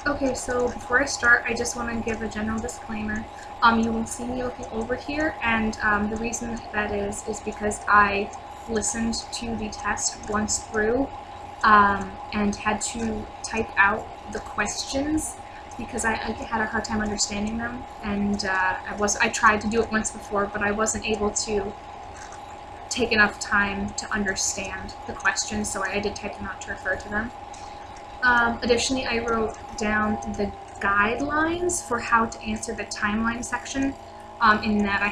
Okay, so before I start, I just want to give a general disclaimer. You will see me looking over here, and the reason that is because I listened to the test once through and had to type out the questions because I had a hard time understanding them, and I tried to do it once before, but I wasn't able to take enough time to understand the questions, so I did type them out to refer to them. Additionally, I wrote down the guidelines for how to answer the timeline section, in that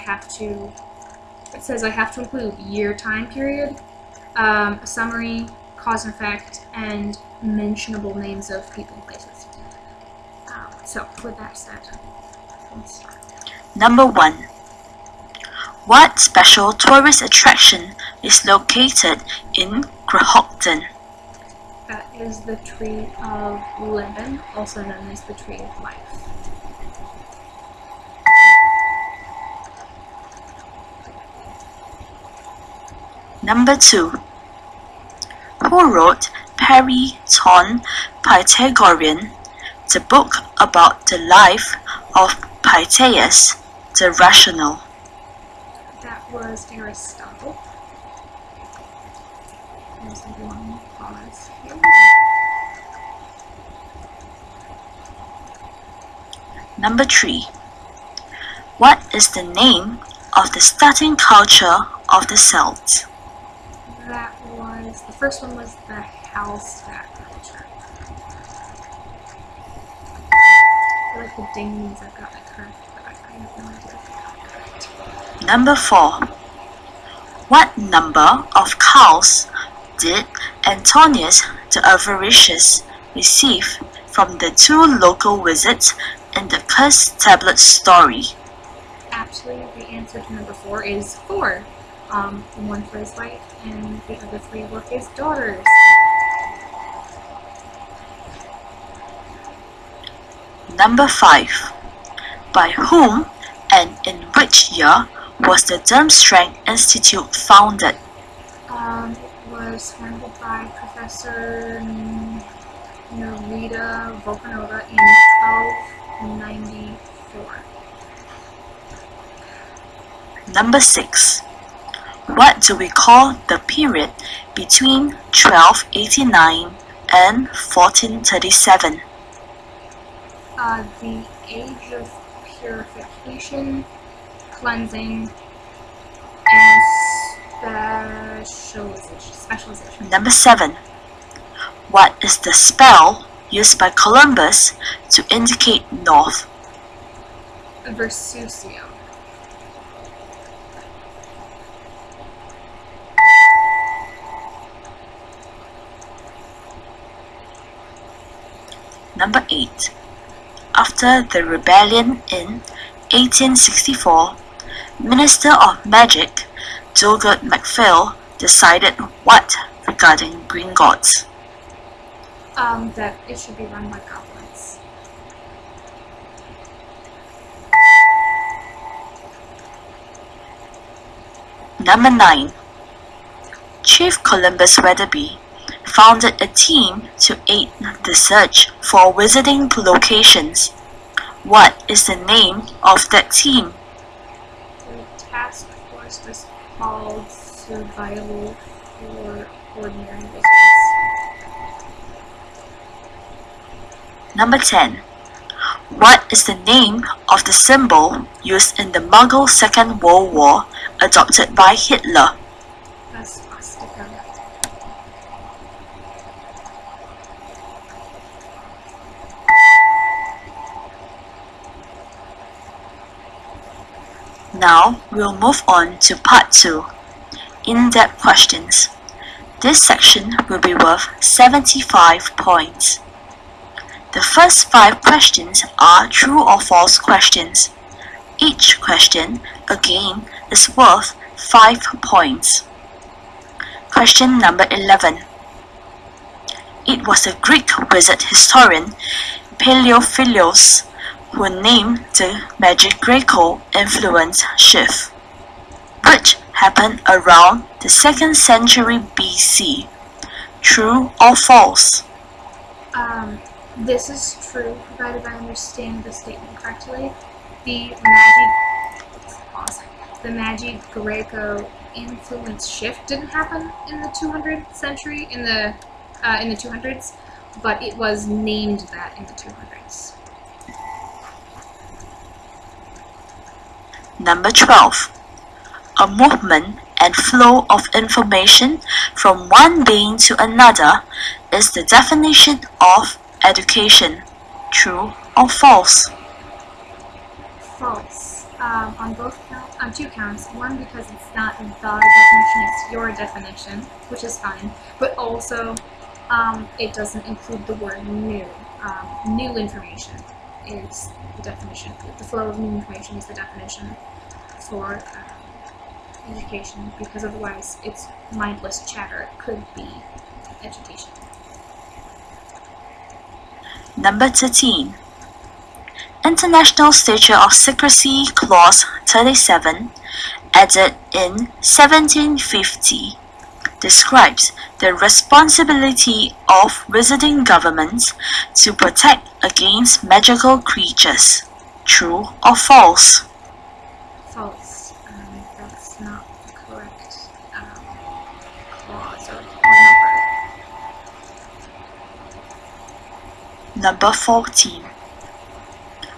it says I have to include year, time period, a summary, cause and effect, and mentionable names of people and places. So, with that said, let's start. Number 1. What special tourist attraction is located in Grahogton? That is the Tree of Living, also known as the Tree of Life. Number 2. Who wrote Periton Pythagorean, the book about the life of Pythias the Rational? That was Aristotle. There's one pause here. Number 3. What is the name of the starting culture of the Celts? The first one was the Hallstatt culture. I feel like the ding means I've got it correct, but I have no idea if I got it correct. Number 4. What number of cows did Antonius the Avaricious receive from the 2 local wizards in the Cursed Tablet story? Actually, the answer to number 4 is 4. One for his wife, and the other 3 were his daughters. Number 5. By whom and in which year was the Durmstrang Institute founded? It was founded by Professor Nerita Volkanova in 1294. Number 6. What do we call the period between 1289 and 1437? The age of purification, cleansing, and specialization. Number 7. What is the spell used by Columbus to indicate north? Versusio. Number 8. After the rebellion in 1864, Minister of Magic Douglas MacPhail decided what regarding green gods? That it should be run by goblins. Number 9. Chief Columbus Weatherby founded a team to aid the search for wizarding locations. What is the name of that team? The task force was called Survival for Ordinary Wizards. Number 10. What is the name of the symbol used in the Muggle Second World War adopted by Hitler? A swastika. Now we'll move on to part 2, in-depth questions. This section will be worth 75 points. The first 5 questions are true or false questions. Each question, again, is worth 5 points. Question number 11. It was the Greek wizard historian Paleophilos who named the Magic Greco influence shift, which happened around the 2nd century BC. True or false? This is true, provided I understand the statement correctly. The Magi Greco influence shift didn't happen in the 200th century, in the 200s, but it was named that in the 200s. Number 12. A movement and flow of information from one being to another is the definition of education. True or false? False. On both counts, on two counts. One, because it's not the definition, it's your definition, which is fine. But also, it doesn't include the word new. New information is the definition. The flow of new information is the definition for education, because otherwise it's mindless chatter. It could be education. Number 13. International Statute of Secrecy Clause 37, added in 1750, describes the responsibility of visiting governments to protect against magical creatures. True or false? False. That's not the correct clause or number. Number 14.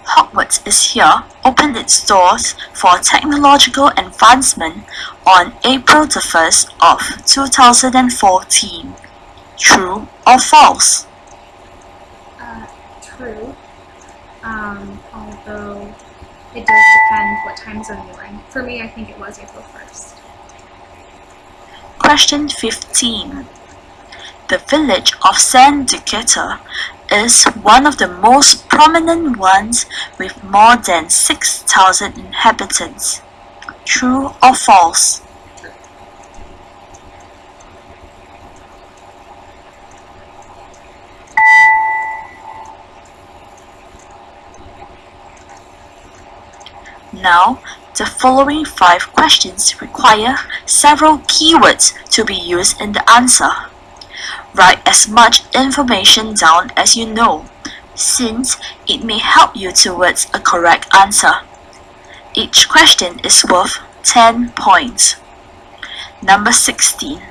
Hogwarts is here opened its doors for technological advancement on April the 1st of 2014. True or false? True. Although it does depend what time zone you're in. For me, I think it was April 1st. Question 15. The village of San Decatur is one of the most prominent ones with more than 6,000 inhabitants. True or false? True. Now, the following 5 questions require several keywords to be used in the answer. Write as much information down as you know, since it may help you towards a correct answer. Each question is worth 10 points. Number 16.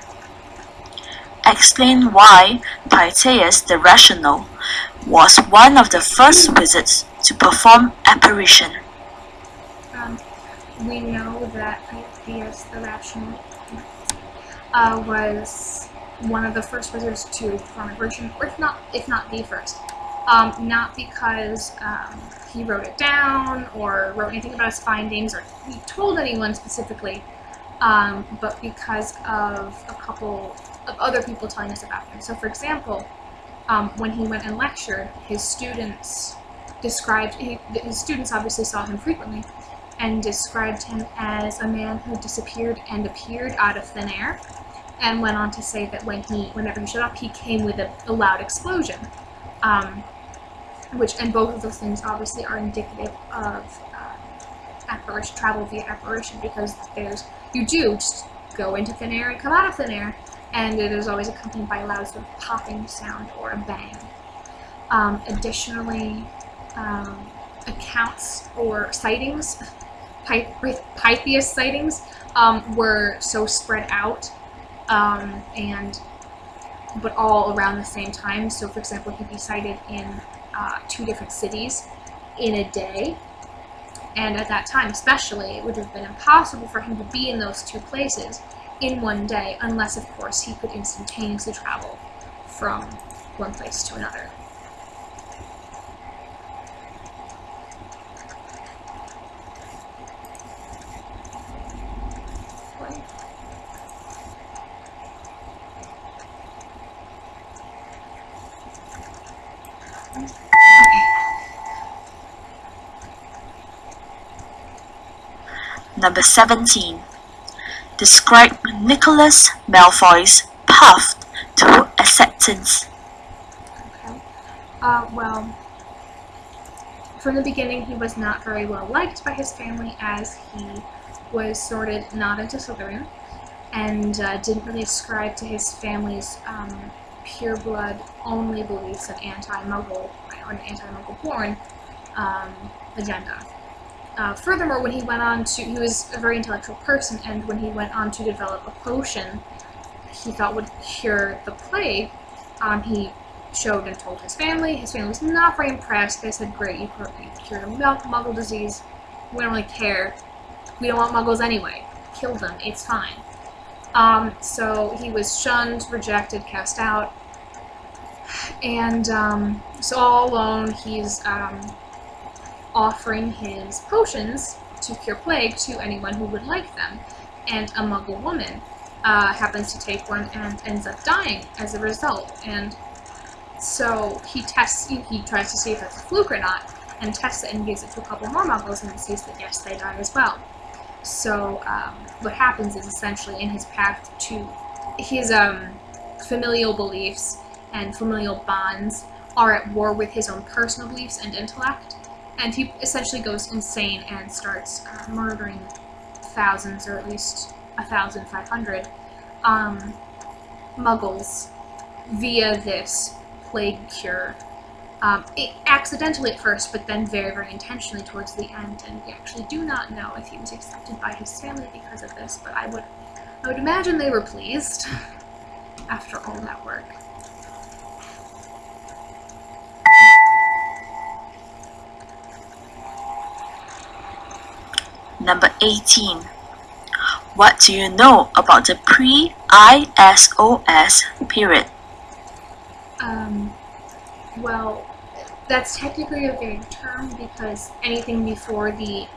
Explain why Pythias the Rational was one of the first wizards to perform apparition. We know that Pythias the Rational was one of the first wizards to perform apparition, or if not the first. Not because he wrote it down or wrote anything about his findings or he told anyone specifically, but because of a couple of other people telling us about him. So, for example, when he went and lectured, his students obviously saw him frequently and described him as a man who disappeared and appeared out of thin air, and went on to say that whenever he showed up, he came with a loud explosion. And both of those things obviously are indicative of apparition, travel via apparition, because you do just go into thin air and come out of thin air, and it is always accompanied by a loud sort of popping sound or a bang. Additionally, accounts or sightings, Pythias sightings, were so spread out, but all around the same time. So, for example, he'd be sighted in 2 different cities in a day, and at that time especially, it would have been impossible for him to be in those 2 places in one day, unless, of course, he could instantaneously travel from one place to another. Number 17. Describe Nicholas Malfoy's path to acceptance. Okay. Well, from the beginning, he was not very well liked by his family, as he was sorted not into Slytherin, and didn't really ascribe to his family's pureblood only beliefs and anti-Muggle or an anti-Muggle-born agenda. Furthermore, when he went on to, he was a very intellectual person, and when he went on to develop a potion he thought would cure the plague, he showed and told his family. His family was not very impressed. They said, great, you cured a Muggle disease. We don't really care. We don't want Muggles anyway. Kill them. It's fine. So he was shunned, rejected, cast out. And so all alone, he's offering his potions to cure plague to anyone who would like them. And a Muggle woman happens to take one and ends up dying as a result. And so he tries to see if that's a fluke or not, and tests it and gives it to a couple more Muggles, and sees that yes, they die as well. So what happens is essentially in his path to his familial beliefs and familial bonds are at war with his own personal beliefs and intellect, and he essentially goes insane and starts murdering thousands, or at least 1,500 Muggles via this plague cure. Accidentally at first, but then very, very intentionally towards the end, and we actually do not know if he was accepted by his family because of this, but I would imagine they were pleased after all that work. Number 18. What do you know about the pre-ISOS period? Well, that's technically a vague term because anything before the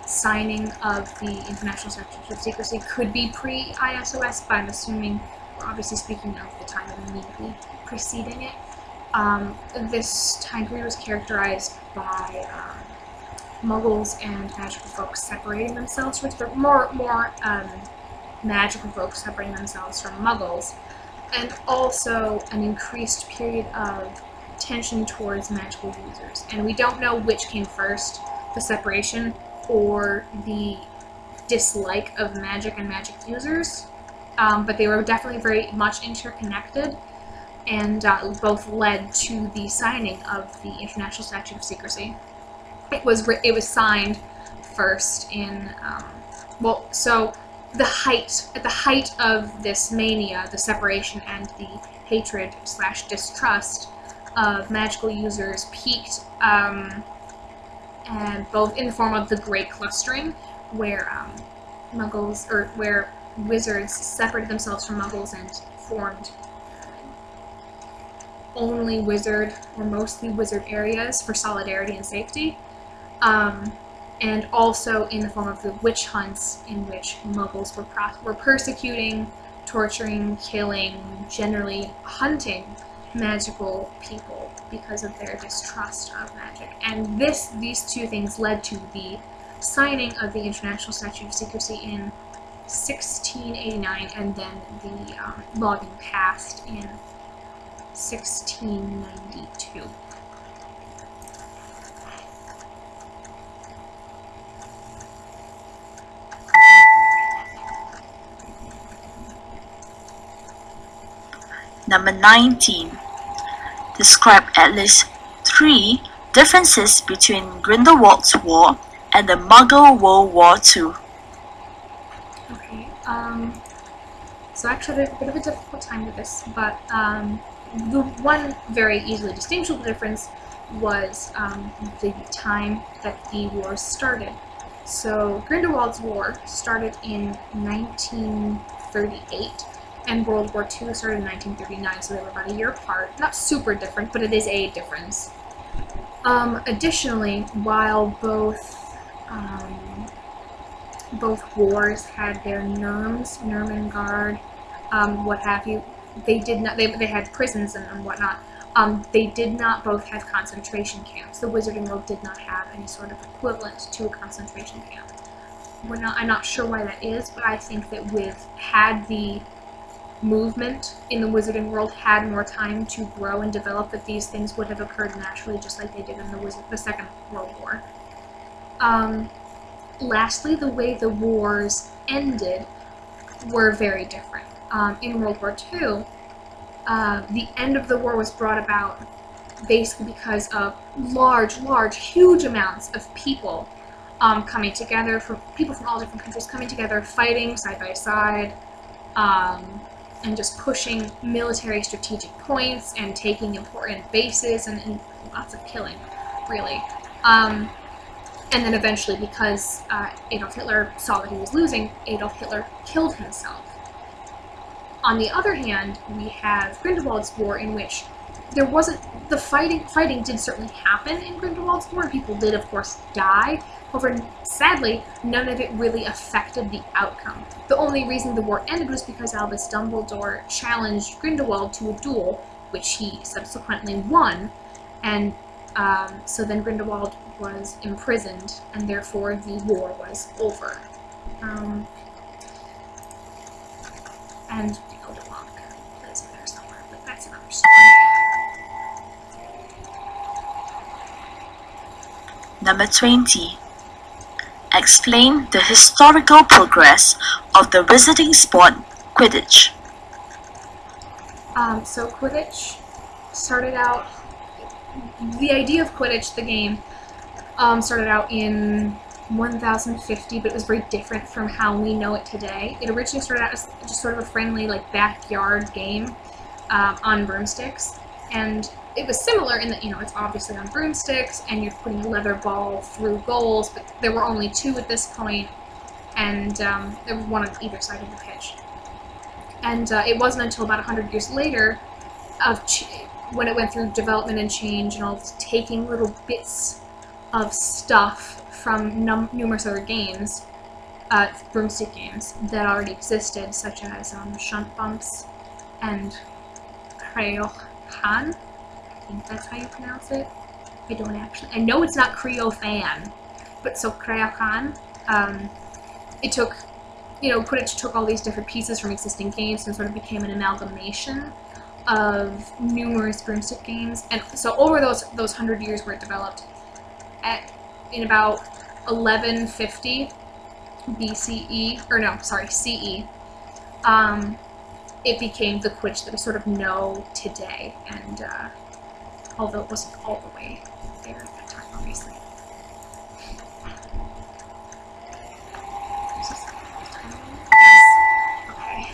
signing of the International Statute of Secrecy could be pre-ISOS, but I'm assuming we're obviously speaking of the time immediately preceding it. This time period was characterized by Muggles and magical folks separating themselves, more magical folks separating themselves from Muggles, and also an increased period of tension towards magical users. And we don't know which came first, the separation or the dislike of magic and magic users, but they were definitely very much interconnected, and both led to the signing of the International Statute of Secrecy. It was signed first in so at the height of this mania, the separation and the hatred / distrust of magical users peaked, and both in the form of the Great Clustering, where where wizards separated themselves from Muggles and formed only wizard or mostly wizard areas for solidarity and safety. And also in the form of the witch hunts, in which Muggles were persecuting, torturing, killing, generally hunting magical people because of their distrust of magic. And these two things led to the signing of the International Statute of Secrecy in 1689, and then the law being passed in 1692. Number 19. Describe at least 3 differences between Grindelwald's War and the Muggle World War II. Okay, so actually I had a bit of a difficult time with this, but the one very easily distinguishable difference was the time that the wars started. So Grindelwald's War started in 1938, and World War II started in 1939, so they were about a year apart. Not super different, but it is a difference. Additionally, while both wars had their Nurms, Nurmengard, what have you, they had prisons and whatnot. They did not both have concentration camps. The Wizarding World did not have any sort of equivalent to a concentration camp. I'm not sure why that is, but I think that had the movement in the Wizarding World had more time to grow and develop, that these things would have occurred naturally, just like they did in the Second World War. Lastly, the way the wars ended were very different. In World War II, the end of the war was brought about basically because of large, huge amounts of people coming together, from people from all different countries coming together, fighting side by side, and just pushing military strategic points and taking important bases and lots of killing, really. And then eventually, because Adolf Hitler saw that he was losing, Adolf Hitler killed himself. On the other hand, we have Grindelwald's War, in which there wasn't, the fighting did certainly happen in Grindelwald's War. People did, of course, die. However, sadly, none of it really affected the outcome. The only reason the war ended was because Albus Dumbledore challenged Grindelwald to a duel, which he subsequently won, and so then Grindelwald was imprisoned, and therefore the war was over. And the Odemonk lives in there somewhere, but that's another story. Number 20. Explain the historical progress of the wizarding sport Quidditch. So Quidditch started out, the idea of Quidditch, the game, started out in 1050, but it was very different from how we know it today. It originally started out as just sort of a friendly, like, backyard game on broomsticks, and it was similar in that, it's obviously on broomsticks, and you're putting a leather ball through goals, but there were only 2 at this point, and there was 1 on either side of the pitch. And it wasn't until about 100 years later, when it went through development and change, and all this, taking little bits of stuff from numerous other games, broomstick games, that already existed, such as Shunt Bumps and Crayohan. I think that's how you pronounce it. I don't actually. I know it's not Creo-Fan, but so Crayohan. It took, Quidditch took all these different pieces from existing games and sort of became an amalgamation of numerous broomstick games. And so over those 100 years where it developed, in about 1150 BCE, or no, sorry, CE, it became the Quidditch that we sort of know today, and although it wasn't all the way there at that time, obviously. Okay.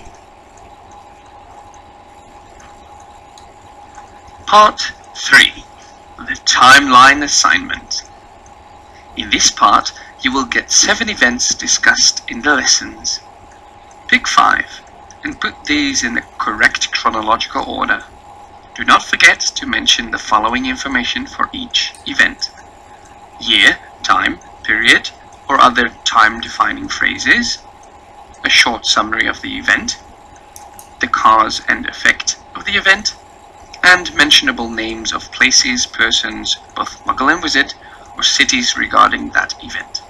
Part 3. The Timeline Assignment. In this part, you will get 7 events discussed in the lessons. Pick 5 and put these in the correct chronological order. Do not forget to mention the following information for each event: year, time, period, or other time-defining phrases, a short summary of the event, the cause and effect of the event, and mentionable names of places, persons, both Muggle and Wizard, or cities regarding that event.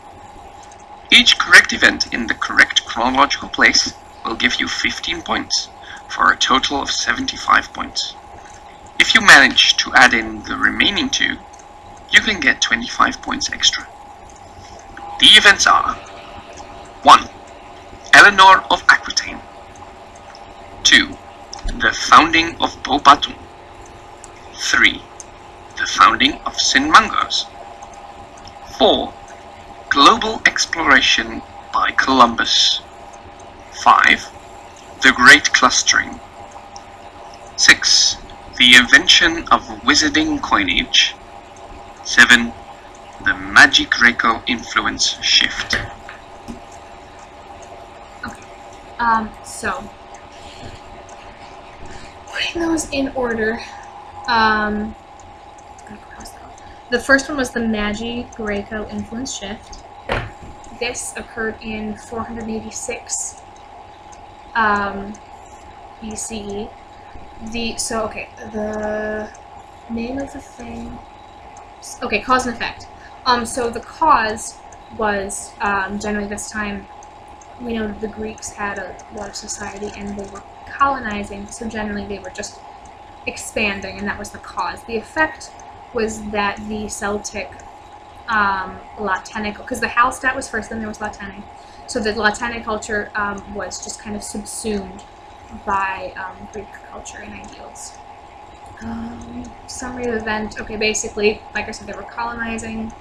Each correct event in the correct chronological place will give you 15 points, for a total of 75 points. If you manage to add in the remaining 2, you can get 25 points extra. The events are: 1. Eleanor of Aquitaine. 2. The founding of Beauxbatons. 3. The founding of St. Mungo's. 4. Global exploration by Columbus. 5. The Great Clustering. 6. The invention of wizarding coinage. 7. The Magic Greco influence shift. Okay, so putting those in order, the first one was the Magic Greco influence shift. This occurred in 486 BCE. The name of the thing. Okay, cause and effect. So the cause was generally this time. We know that the Greeks had a large society and they were colonizing, so generally they were just expanding, and that was the cause. The effect was that the Celtic Latinic, because the Hallstatt was first, then there was Latinic, so the Latinic culture was just kind of subsumed by Greek culture and ideals. Summary of event. Okay, basically, like I said, they were colonizing.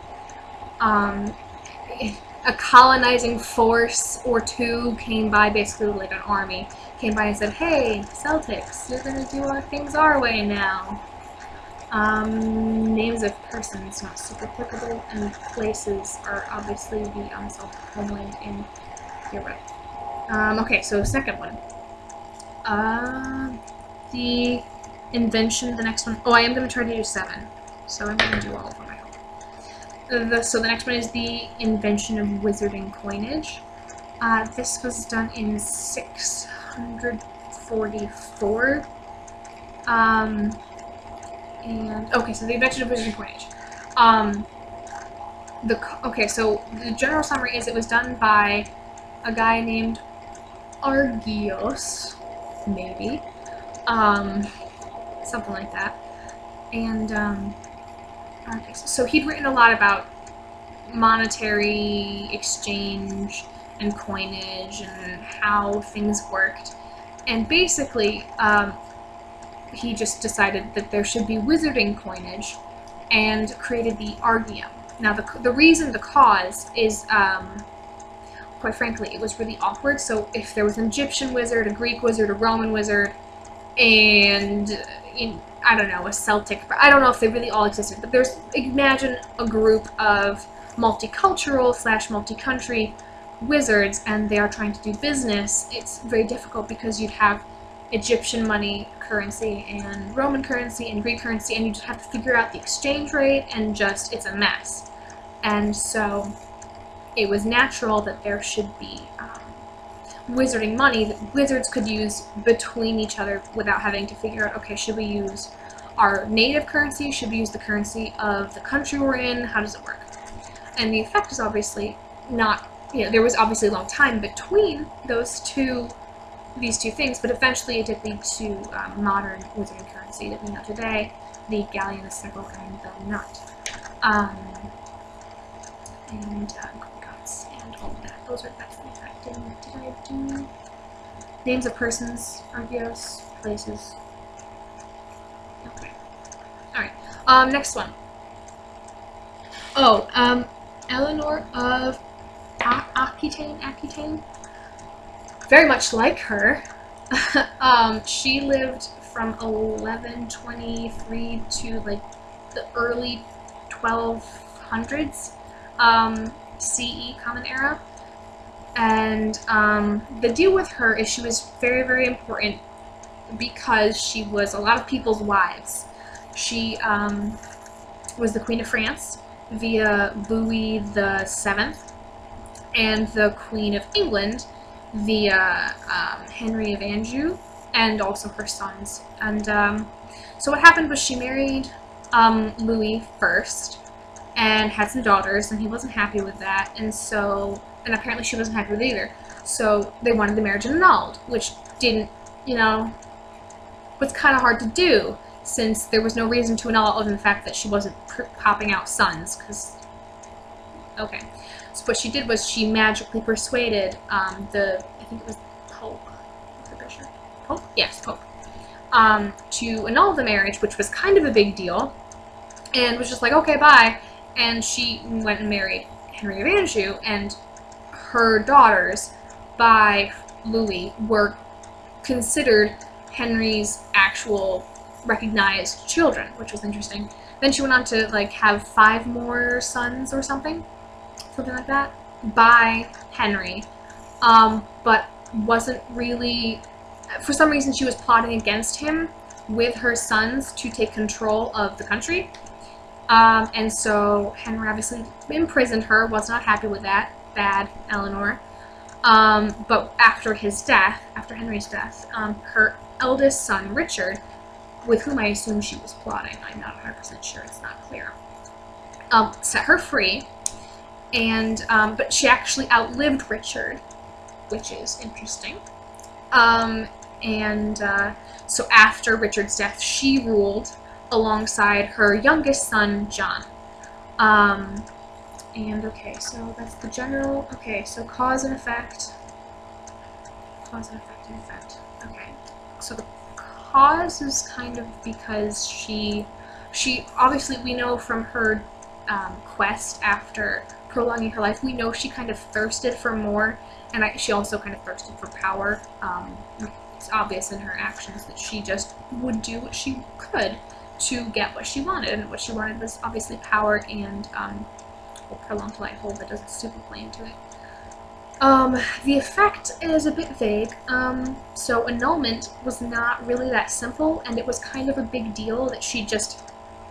A colonizing force or two came by, basically like an army, came by and said, "Hey, Celtics, you're gonna do our things our way now." Names of persons, not super applicable, and places are obviously the homeland in Europe. Okay, so second one. The invention, the next one. Oh, I am going to try to do 7. So I'm going to do all of them, I hope. So the next one is the invention of wizarding coinage. This was done in 644. And, okay, so the invention of wizarding coinage. Okay, so the general summary is it was done by a guy named Argios, maybe. Something like that. And, okay, so he'd written a lot about monetary exchange and coinage and how things worked. And basically, he just decided that there should be wizarding coinage and created the Argium. Now, the cause is, quite frankly, it was really awkward. So if there was an Egyptian wizard, a Greek wizard, a Roman wizard, and I don't know, a Celtic, I don't know if they really all existed, but imagine a group of multicultural / multi-country wizards, and they are trying to do business. It's very difficult because you'd have Egyptian money currency and Roman currency and Greek currency, and you just have to figure out the exchange rate, and it's a mess. And so it was natural that there should be wizarding money that wizards could use between each other without having to figure out, okay, should we use our native currency? Should we use the currency of the country we're in? How does it work? And the effect is obviously not, there was obviously a long time between these two things, but eventually it did lead to modern wizarding currency that we know today, the galleon, the sickle, and the nut. And gods and all of that. That's the effect. Did I do names of persons, Argios, places? Okay. Alright. Next one. Oh, Eleanor of Aquitaine. Very much like her. She lived from 1123 to like the early 1200s. CE, Common Era. And the deal with her is she was very, very important because she was a lot of people's wives. She was the Queen of France via Louis VII, and the Queen of England via Henry of Anjou, and also her sons. And so what happened was she married Louis first, and had some daughters, and he wasn't happy with that, and apparently she wasn't happy with it either. So they wanted the marriage annulled, which didn't, was kind of hard to do, since there was no reason to annul it other than the fact that she wasn't popping out sons, okay. So what she did was she magically persuaded I think it was Pope, the bishop? Pope? Yes, Pope. To annul the marriage, which was kind of a big deal, and was just like, okay, bye. And she went and married Henry of Anjou, and her daughters, by Louis, were considered Henry's actual recognized children, which was interesting. Then she went on to have 5 more sons or something like that, by Henry, but wasn't really, for some reason she was plotting against him with her sons to take control of the country. And so Henry obviously imprisoned her, was not happy with that, bad Eleanor. But after Henry's death, her eldest son, Richard, with whom I assume she was plotting, I'm not 100% sure, it's not clear, set her free, and, but she actually outlived Richard, which is interesting. So after Richard's death, she ruled alongside her youngest son, John. And okay, so that's the general, okay, so cause and effect, and effect, okay. So the cause is kind of because she obviously, we know from her quest after prolonging her life, we know she kind of thirsted for more, and she also kind of thirsted for power. It's obvious in her actions that she just would do what she could to get what she wanted, and what she wanted was obviously power and prolonged life. Hold, that doesn't super play into it. The effect is a bit vague. So annulment was not really that simple, and it was kind of a big deal that she just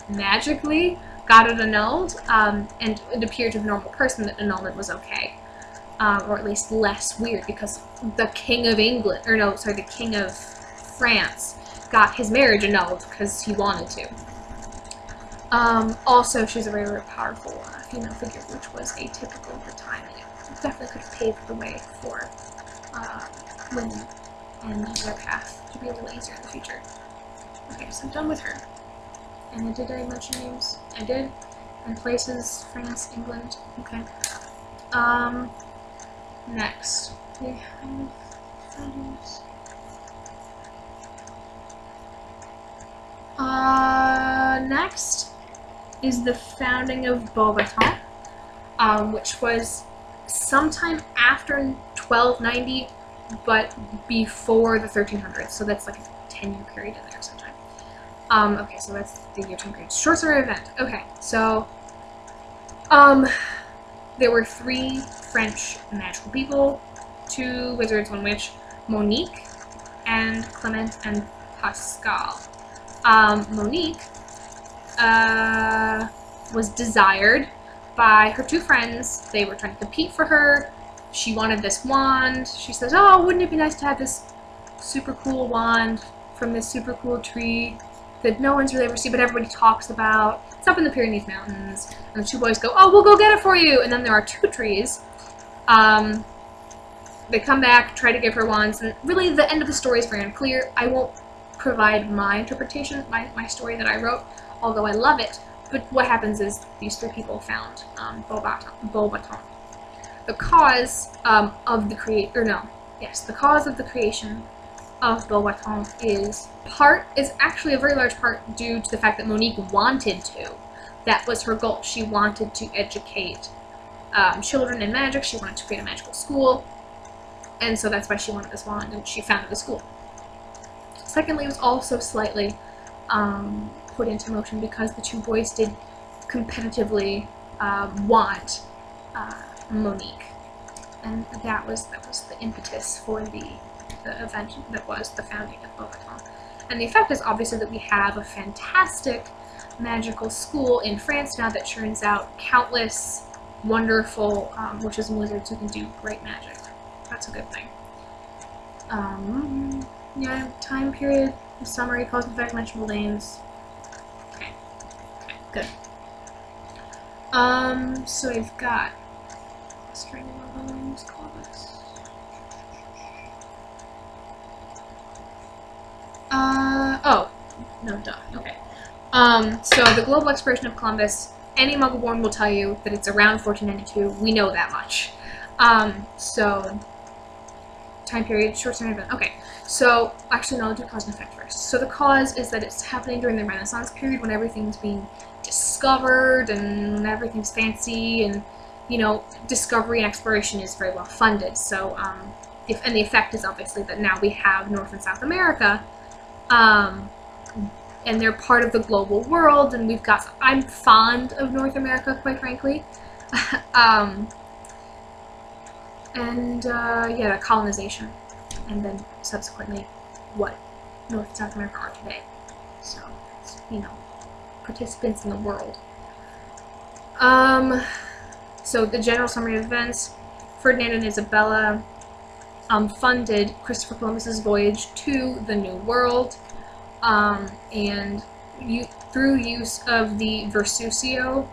magically got it annulled, and it appeared to a normal person that annulment was okay. Or at least less weird, because the King of England, or no, sorry, the King of France got his marriage annulled because he wanted to. Also, she's a very, very powerful female figure, which was atypical at the time, and it definitely could have paved the way for women and their path to be a little easier in the future. Okay, so I'm done with her. And did I mention names? I did. And places, France, England. Okay. Next. We have founders. Next is the founding of Beauxbatons, which was sometime after 1290, but before the 1300s, so that's like a 10-year period in there sometime. Okay, so that's the year time period. Short story event. Okay, so, there were 3 French magical people, 2 wizards, 1 witch, Monique, and Clement and Pascal. Monique, was desired by her 2 friends. They were trying to compete for her. She wanted this wand. She says, oh, wouldn't it be nice to have this super cool wand from this super cool tree that no one's really ever seen, but everybody talks about. It's up in the Pyrenees Mountains. And the 2 boys go, oh, we'll go get it for you. And then there are 2 trees. They come back, try to give her wands, and really the end of the story is very unclear. I won't provide my interpretation, my story that I wrote, although I love it. But what happens is these 3 people found Beauxbatons. The cause of the the cause of the creation of Beauxbatons is actually a very large part due to the fact that Monique wanted to. That was her goal. She wanted to educate children in magic. She wanted to create a magical school, and so that's why she wanted this wand, and she founded the school. Secondly, it was also slightly put into motion because the 2 boys did competitively want Monique, and that was the impetus for the event that was the founding of Beauxbatons. And the effect is obviously that we have a fantastic magical school in France now that churns out countless wonderful witches and wizards who can do great magic. That's a good thing. Yeah, time period, summary, cause and effect, mentionable names. Okay, good. So we've got string of names, call this. Oh, no, duh, okay. So the global exploration of Columbus, any Muggle-born will tell you that it's around 1492. We know that much. So, time period, short-term event. Okay, so, actually no, I'll do cause and effect first. So the cause is that it's happening during the Renaissance period when everything's being discovered and everything's fancy and, you know, discovery and exploration is very well funded. So, and the effect is obviously that now we have North and South America, and they're part of the global world, and we've got, I'm fond of North America, quite frankly. Yeah, colonization, and then subsequently what North and South America are today. So, you know, participants in the world. So the general summary of events: Ferdinand and Isabella funded Christopher Columbus's voyage to the New World, and through use of the Versusio,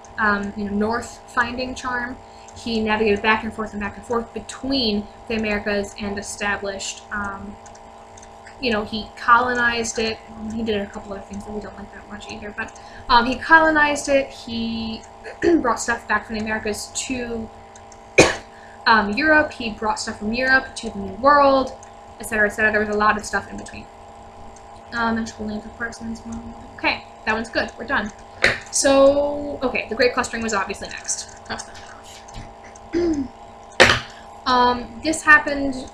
north finding charm, he navigated back and forth between the Americas and established, he colonized it. He did a couple other things that we don't like that much either, but he colonized it. He brought stuff back from the Americas to Europe. He brought stuff from Europe to the New World, etc., etc. There was a lot of stuff in between. Magical names of persons. Okay, that one's good. We're done. So, okay, the Great Clustering was obviously next. Cross that out. This happened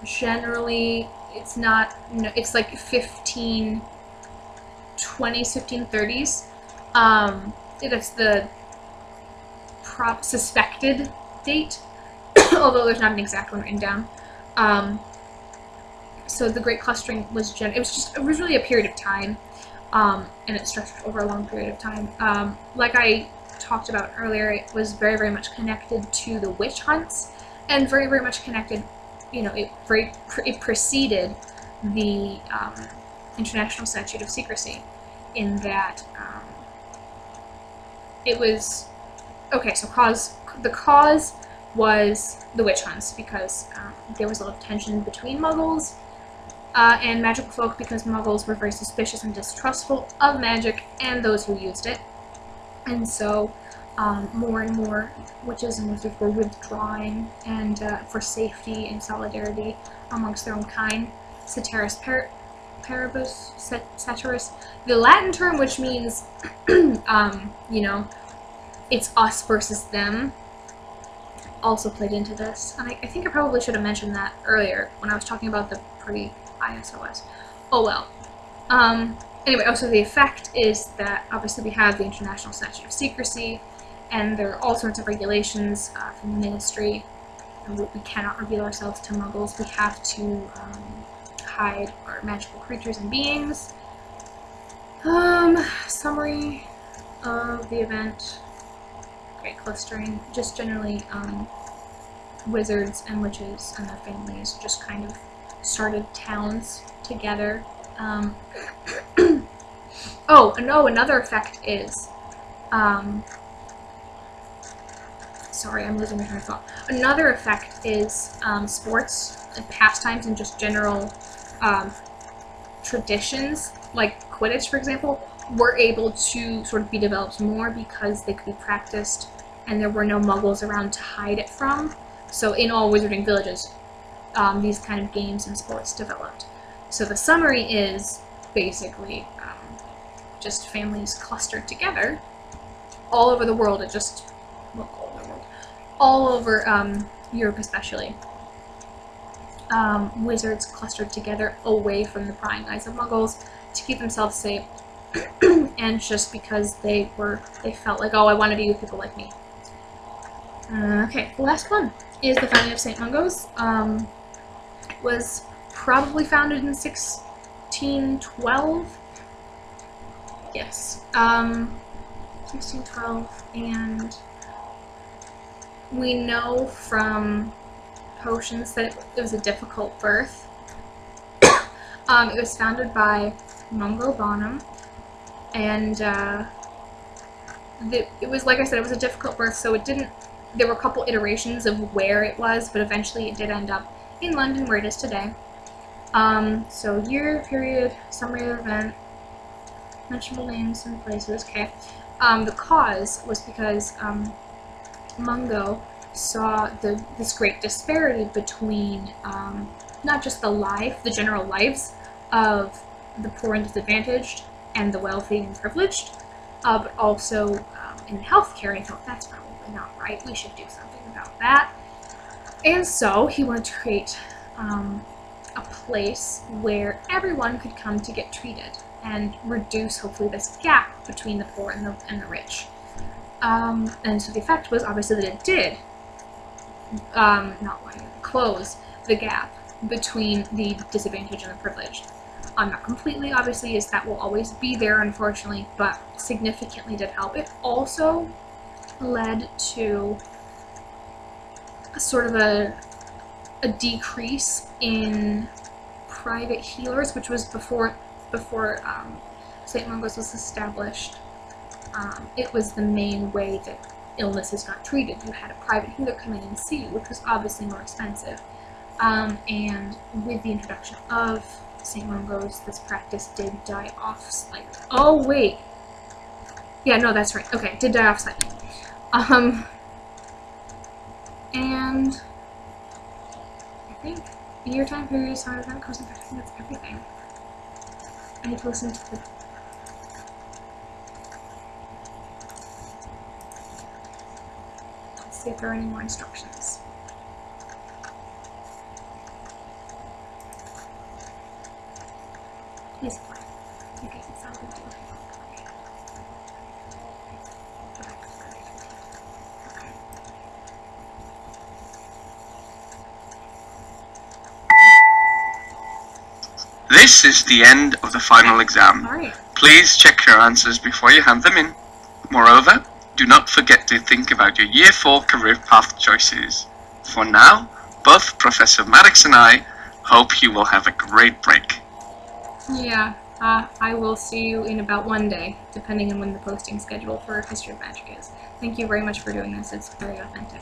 generally, it's not, no, it's like 1520s, 1530s. That's the suspected date, although there's not an exact one written down. So the Great Clustering was it was really a period of time, and it stretched over a long period of time. Like I talked about earlier, it was very, very much connected to the witch hunts, and very, very much connected, you know, it preceded the International Statute of Secrecy, in that it was, okay, so the cause was the witch hunts, because there was a lot of tension between Muggles and magical folk, because Muggles were very suspicious and distrustful of magic and those who used it. And so more and more witches and wizards were withdrawing, and for safety and solidarity amongst their own kind. Ceteris paribus, ceteris, the Latin term which means, you know, it's us versus them, also played into this. And I think I probably should have mentioned that earlier when I was talking about the pre-ISOS. Oh well. Anyway, also the effect is that obviously we have the International Statute of Secrecy, and there are all sorts of regulations from the Ministry. And we cannot reveal ourselves to Muggles. We have to hide our magical creatures and beings. Summary of the event. Great Clustering. Just generally, wizards and witches and their families just kind of started towns together. Oh, no, another effect is, sorry, I'm losing my train of thought. Another effect is sports and pastimes and just general traditions, like Quidditch, for example, were able to sort of be developed more because they could be practiced and there were no Muggles around to hide it from. So in all wizarding villages, these kind of games and sports developed. So the summary is basically just families clustered together all over the world. It just, well, all over the world, all over Europe especially. Wizards clustered together away from the prying eyes of Muggles to keep themselves safe, and just because they felt like, oh, I want to be with people like me. Okay, the last one is the founding of St. Mungo's. Was probably founded in 1612. Yes, 1612, and we know from potions that it was a difficult birth. It was founded by Mungo Bonham, and it was, like I said, it was a difficult birth, so it didn't, there were a couple iterations of where it was, but eventually it did end up in London, where it is today. So year, period, summary of the event, mentionable names and places, okay. The cause was because Mungo saw this great disparity between not just the general lives of the poor and disadvantaged and the wealthy and privileged, but also in healthcare, and he thought, that's probably not right, we should do something about that. And so he wanted to create a place where everyone could come to get treated and reduce, hopefully, this gap between the poor and the rich. And so the effect was obviously that it did close the gap between the disadvantaged and the privileged. Not completely, obviously, as that will always be there, unfortunately, but significantly did help. It also led to a sort of a decrease in private healers, which was before St. Mungo's was established. It was the main way that illnesses got treated. You had a private healer come in and see you, which was obviously more expensive. And with the introduction of St. Mungo's, this practice did die off slightly. Oh, wait. Yeah, no, that's right. Okay, did die off slightly. And I think year time period, summer event, cosmic, I think that's everything. I need to listen to the... Let's see if there are any more instructions. He's fine. I guess it's not going to do it. This is the end of the final exam. Alright. Please check your answers before you hand them in. Moreover, do not forget to think about your Year 4 career path choices. For now, both Professor Maddox and I hope you will have a great break. Yeah, I will see you in about 1 day, depending on when the posting schedule for History of Magic is. Thank you very much for doing this. It's very authentic.